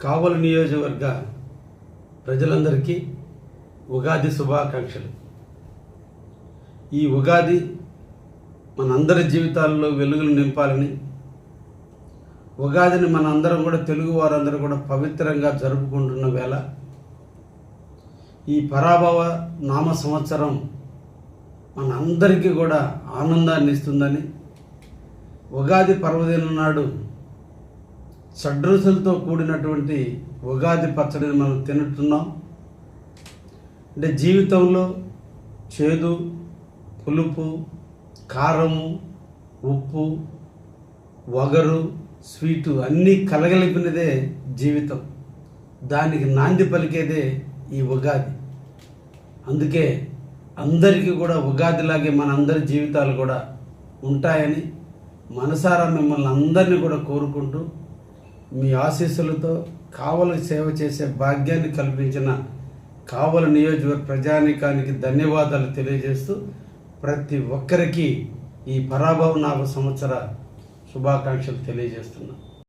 కావలి నియోజకవర్గ ప్రజలందరికీ ఉగాది శుభాకాంక్షలు. ఈ ఉగాది మనందరి జీవితాల్లో వెలుగులు నింపాలని, ఉగాదిని మనందరం కూడా తెలుగు వారందరూ కూడా పవిత్రంగా జరుపుకుంటున్న వేళ ఈ పరాభవ నామ సంవత్సరం మనందరికీ కూడా ఆనందాన్ని ఇస్తుందని, ఉగాది పర్వదినం నాడు షడ్రుచులతో కూడినటువంటి ఉగాది పచ్చడిని మనం తింటున్నాం. అంటే జీవితంలో చేదు, పులుపు, కారము, ఉప్పు, వగరు, స్వీటు అన్నీ కలగలిపినదే జీవితం. దానికి నాంది పలికేదే ఈ ఉగాది. అందుకే అందరికీ కూడా ఉగాదిలాగే మనందరి జీవితాలు కూడా ఉంటాయని మనసారా మిమ్మల్ని అందరినీ కూడా కోరుకుంటూ, మీ ఆశీస్సులతో కావలికి సేవ చేసే భాగ్యాన్ని కల్పించిన కావలి నియోజకవర్గ ప్రజానీకానికి ధన్యవాదాలు తెలియజేస్తూ, ప్రతి ఒక్కరికి ఈ పరాభవ నామ సంవత్సర శుభాకాంక్షలు తెలియజేస్తున్నాను.